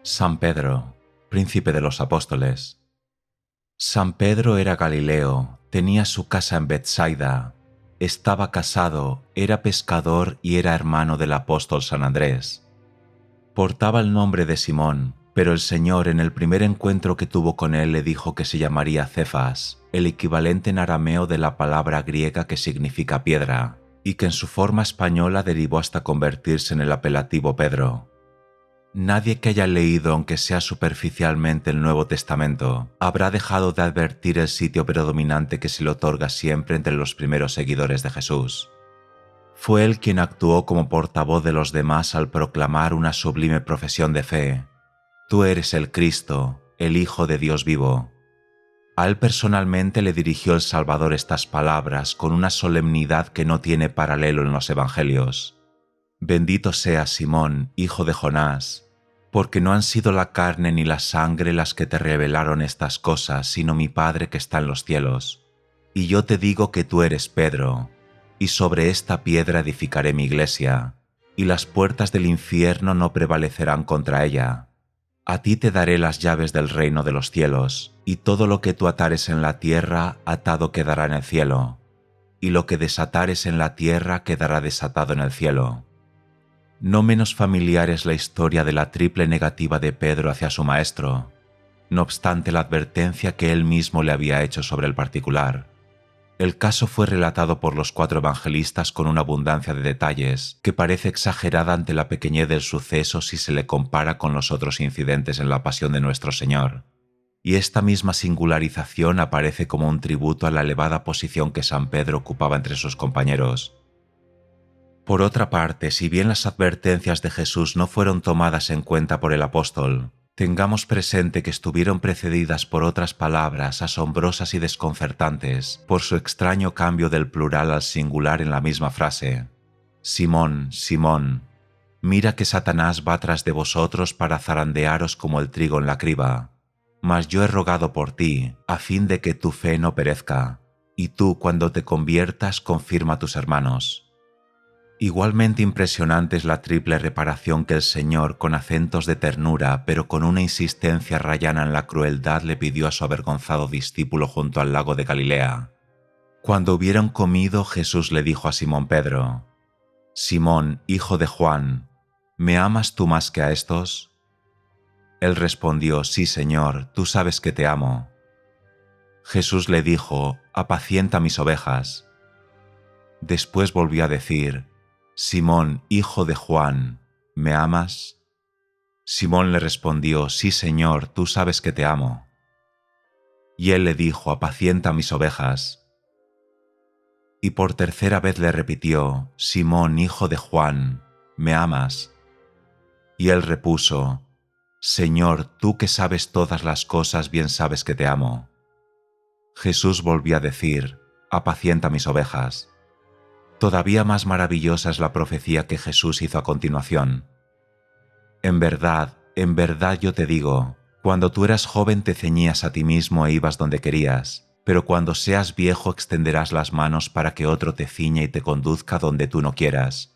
San Pedro, príncipe de los apóstoles. San Pedro era galileo, tenía su casa en Betsaida, estaba casado, era pescador y era hermano del apóstol San Andrés. Portaba el nombre de Simón, pero el Señor en el primer encuentro que tuvo con él le dijo que se llamaría Cefas, el equivalente en arameo de la palabra griega que significa piedra, y que en su forma española derivó hasta convertirse en el apelativo Pedro. Nadie que haya leído, aunque sea superficialmente, el Nuevo Testamento, habrá dejado de advertir el sitio predominante que se le otorga siempre entre los primeros seguidores de Jesús. Fue él quien actuó como portavoz de los demás al proclamar una sublime profesión de fe: «Tú eres el Cristo, el Hijo de Dios vivo». A él personalmente le dirigió el Salvador estas palabras con una solemnidad que no tiene paralelo en los Evangelios: «Bendito seas, Simón, hijo de Jonás, porque no han sido la carne ni la sangre las que te revelaron estas cosas, sino mi Padre que está en los cielos. Y yo te digo que tú eres Pedro, y sobre esta piedra edificaré mi iglesia, y las puertas del infierno no prevalecerán contra ella. A ti te daré las llaves del reino de los cielos, y todo lo que tú atares en la tierra, atado quedará en el cielo, y lo que desatares en la tierra quedará desatado en el cielo». No menos familiar es la historia de la triple negativa de Pedro hacia su maestro, no obstante la advertencia que él mismo le había hecho sobre el particular. El caso fue relatado por los 4 evangelistas con una abundancia de detalles que parece exagerada ante la pequeñez del suceso si se le compara con los otros incidentes en la pasión de nuestro Señor. Y esta misma singularización aparece como un tributo a la elevada posición que San Pedro ocupaba entre sus compañeros. Por otra parte, si bien las advertencias de Jesús no fueron tomadas en cuenta por el apóstol, tengamos presente que estuvieron precedidas por otras palabras asombrosas y desconcertantes por su extraño cambio del plural al singular en la misma frase: «Simón, Simón, mira que Satanás va tras de vosotros para zarandearos como el trigo en la criba. Mas yo he rogado por ti, a fin de que tu fe no perezca, y tú, cuando te conviertas, confirma a tus hermanos». Igualmente impresionante es la triple reparación que el Señor, con acentos de ternura, pero con una insistencia rayana en la crueldad, le pidió a su avergonzado discípulo junto al lago de Galilea. Cuando hubieron comido, Jesús le dijo a Simón Pedro: «Simón, hijo de Juan, ¿me amas tú más que a estos?». Él respondió: «Sí, Señor, tú sabes que te amo». Jesús le dijo: «Apacienta mis ovejas». Después volvió a decir: «Simón, hijo de Juan, ¿me amas?». Simón le respondió: «Sí, Señor, tú sabes que te amo». Y él le dijo: «Apacienta mis ovejas». Y por tercera vez le repitió: «Simón, hijo de Juan, ¿me amas?». Y él repuso: «Señor, tú que sabes todas las cosas, bien sabes que te amo». Jesús volvió a decir: «Apacienta mis ovejas». Todavía más maravillosa es la profecía que Jesús hizo a continuación: en verdad yo te digo, cuando tú eras joven te ceñías a ti mismo e ibas donde querías, pero cuando seas viejo extenderás las manos para que otro te ciña y te conduzca donde tú no quieras».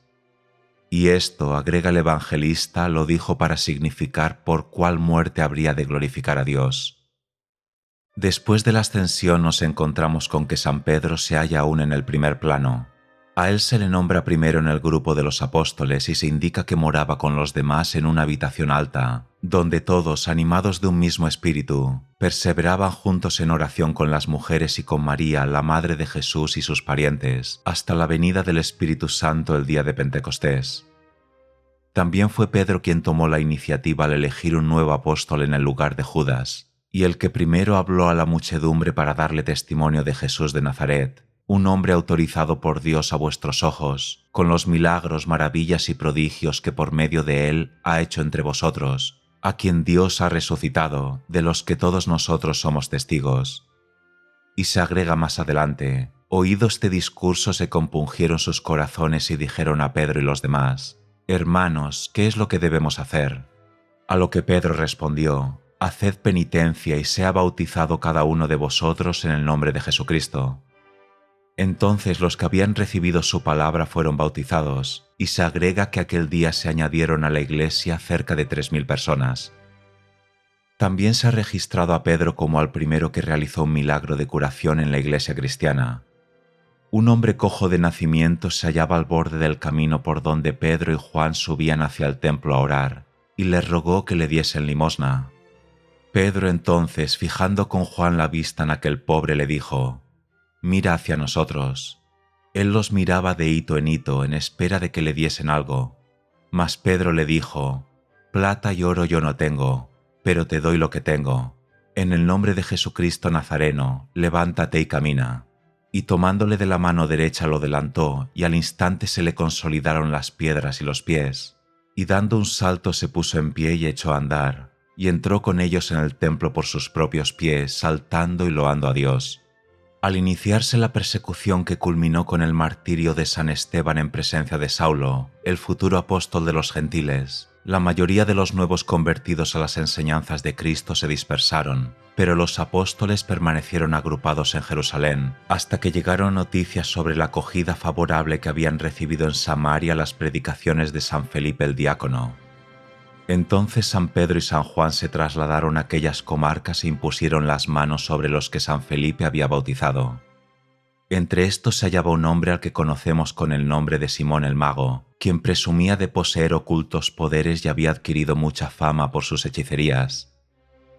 Y esto, agrega el evangelista, lo dijo para significar por cuál muerte habría de glorificar a Dios. Después de la ascensión nos encontramos con que San Pedro se halla aún en el primer plano. A él se le nombra primero en el grupo de los apóstoles y se indica que moraba con los demás en una habitación alta, donde todos, animados de un mismo espíritu, perseveraban juntos en oración con las mujeres y con María, la madre de Jesús y sus parientes, hasta la venida del Espíritu Santo el día de Pentecostés. También fue Pedro quien tomó la iniciativa al elegir un nuevo apóstol en el lugar de Judas, y el que primero habló a la muchedumbre para darle testimonio de Jesús de Nazaret, un hombre autorizado por Dios a vuestros ojos, con los milagros, maravillas y prodigios que por medio de él ha hecho entre vosotros, a quien Dios ha resucitado, de los que todos nosotros somos testigos. Y se agrega más adelante: oído este discurso se compungieron sus corazones y dijeron a Pedro y los demás: «Hermanos, ¿qué es lo que debemos hacer?». A lo que Pedro respondió: «Haced penitencia y sea bautizado cada uno de vosotros en el nombre de Jesucristo». Entonces los que habían recibido su palabra fueron bautizados, y se agrega que aquel día se añadieron a la iglesia cerca de 3000 personas. También se ha registrado a Pedro como al primero que realizó un milagro de curación en la iglesia cristiana. Un hombre cojo de nacimiento se hallaba al borde del camino por donde Pedro y Juan subían hacia el templo a orar, y les rogó que le diesen limosna. Pedro entonces, fijando con Juan la vista en aquel pobre, le dijo: «Mira hacia nosotros». Él los miraba de hito en hito en espera de que le diesen algo. Mas Pedro le dijo: «Plata y oro yo no tengo, pero te doy lo que tengo. En el nombre de Jesucristo Nazareno, levántate y camina». Y tomándole de la mano derecha lo adelantó, y al instante se le consolidaron las piedras y los pies. Y dando un salto se puso en pie y echó a andar, y entró con ellos en el templo por sus propios pies, saltando y loando a Dios. Al iniciarse la persecución que culminó con el martirio de San Esteban en presencia de Saulo, el futuro apóstol de los gentiles, la mayoría de los nuevos convertidos a las enseñanzas de Cristo se dispersaron, pero los apóstoles permanecieron agrupados en Jerusalén, hasta que llegaron noticias sobre la acogida favorable que habían recibido en Samaria las predicaciones de San Felipe el diácono. Entonces San Pedro y San Juan se trasladaron a aquellas comarcas e impusieron las manos sobre los que San Felipe había bautizado. Entre estos se hallaba un hombre al que conocemos con el nombre de Simón el Mago, quien presumía de poseer ocultos poderes y había adquirido mucha fama por sus hechicerías.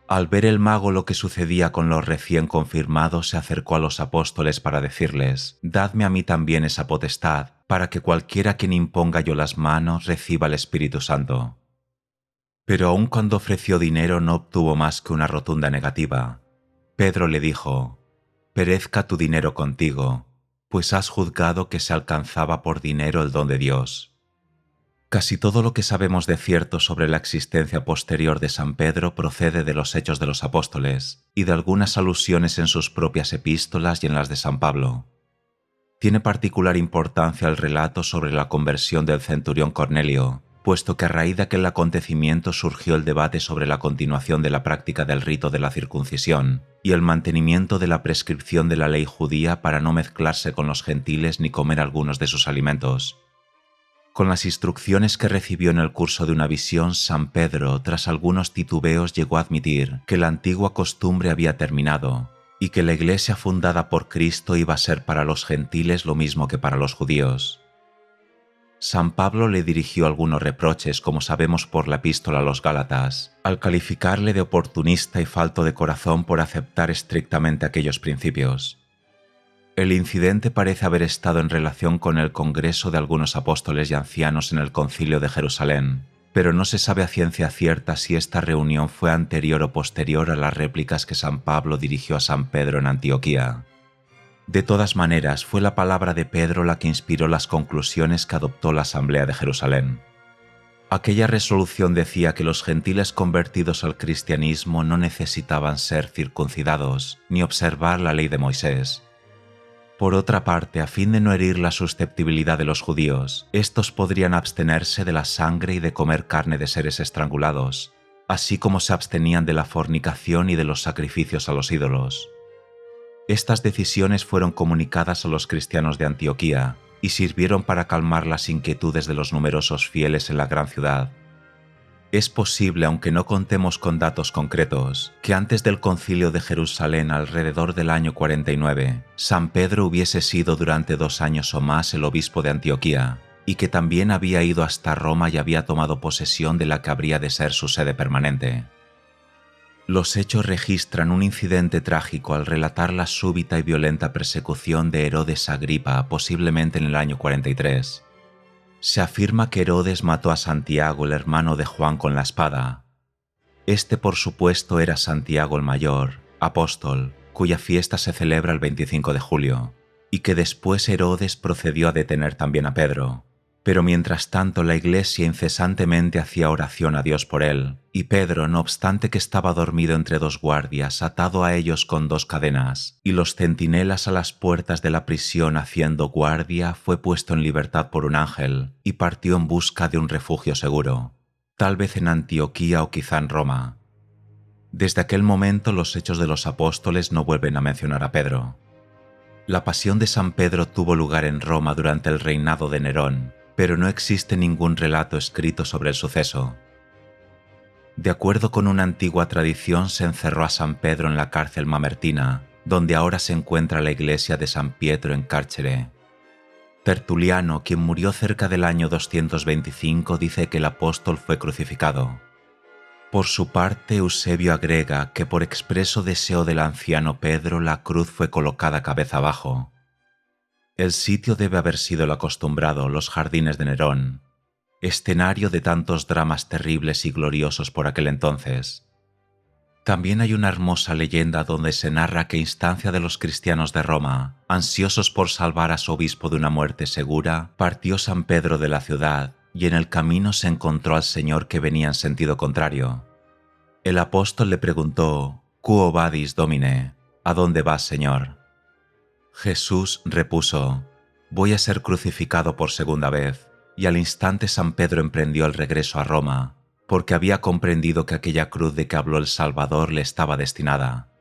Al ver el mago lo que sucedía con los recién confirmados, se acercó a los apóstoles para decirles: «Dadme a mí también esa potestad, para que cualquiera a quien imponga yo las manos reciba el Espíritu Santo». Pero aun cuando ofreció dinero no obtuvo más que una rotunda negativa. Pedro le dijo: «Perezca tu dinero contigo, pues has juzgado que se alcanzaba por dinero el don de Dios». Casi todo lo que sabemos de cierto sobre la existencia posterior de San Pedro procede de los Hechos de los Apóstoles y de algunas alusiones en sus propias epístolas y en las de San Pablo. Tiene particular importancia el relato sobre la conversión del centurión Cornelio, puesto que a raíz de aquel acontecimiento surgió el debate sobre la continuación de la práctica del rito de la circuncisión y el mantenimiento de la prescripción de la ley judía para no mezclarse con los gentiles ni comer algunos de sus alimentos. Con las instrucciones que recibió en el curso de una visión, San Pedro, tras algunos titubeos, llegó a admitir que la antigua costumbre había terminado y que la Iglesia fundada por Cristo iba a ser para los gentiles lo mismo que para los judíos. San Pablo le dirigió algunos reproches, como sabemos por la epístola a los Gálatas, al calificarle de oportunista y falto de corazón por aceptar estrictamente aquellos principios. El incidente parece haber estado en relación con el congreso de algunos apóstoles y ancianos en el Concilio de Jerusalén, pero no se sabe a ciencia cierta si esta reunión fue anterior o posterior a las réplicas que San Pablo dirigió a San Pedro en Antioquía. De todas maneras, fue la palabra de Pedro la que inspiró las conclusiones que adoptó la Asamblea de Jerusalén. Aquella resolución decía que los gentiles convertidos al cristianismo no necesitaban ser circuncidados ni observar la ley de Moisés. Por otra parte, a fin de no herir la susceptibilidad de los judíos, estos podrían abstenerse de la sangre y de comer carne de seres estrangulados, así como se abstenían de la fornicación y de los sacrificios a los ídolos. Estas decisiones fueron comunicadas a los cristianos de Antioquía y sirvieron para calmar las inquietudes de los numerosos fieles en la gran ciudad. Es posible, aunque no contemos con datos concretos, que antes del Concilio de Jerusalén, alrededor del año 49, San Pedro hubiese sido durante 2 años o más el obispo de Antioquía, y que también había ido hasta Roma y había tomado posesión de la que habría de ser su sede permanente. Los hechos registran un incidente trágico al relatar la súbita y violenta persecución de Herodes Agripa, posiblemente en el año 43. Se afirma que Herodes mató a Santiago, el hermano de Juan, con la espada. Este, por supuesto, era Santiago el Mayor, apóstol, cuya fiesta se celebra el 25 de julio, y que después Herodes procedió a detener también a Pedro. Pero mientras tanto la Iglesia incesantemente hacía oración a Dios por él, y Pedro, no obstante que estaba dormido entre 2 guardias, atado a ellos con 2 cadenas, y los centinelas a las puertas de la prisión haciendo guardia, fue puesto en libertad por un ángel, y partió en busca de un refugio seguro, tal vez en Antioquía o quizá en Roma. Desde aquel momento los Hechos de los Apóstoles no vuelven a mencionar a Pedro. La pasión de San Pedro tuvo lugar en Roma durante el reinado de Nerón, pero no existe ningún relato escrito sobre el suceso. De acuerdo con una antigua tradición, se encerró a San Pedro en la cárcel mamertina, donde ahora se encuentra la iglesia de San Pietro en Carcere. Tertuliano, quien murió cerca del año 225, dice que el apóstol fue crucificado. Por su parte, Eusebio agrega que por expreso deseo del anciano Pedro la cruz fue colocada cabeza abajo. El sitio debe haber sido el acostumbrado, los jardines de Nerón, escenario de tantos dramas terribles y gloriosos por aquel entonces. También hay una hermosa leyenda donde se narra que a instancia de los cristianos de Roma, ansiosos por salvar a su obispo de una muerte segura, partió San Pedro de la ciudad y en el camino se encontró al Señor que venía en sentido contrario. El apóstol le preguntó: «Quo vadis, Domine?» ¿A dónde vas, Señor? Jesús repuso: «Voy a ser crucificado por segunda vez», y al instante San Pedro emprendió el regreso a Roma, porque había comprendido que aquella cruz de que habló el Salvador le estaba destinada.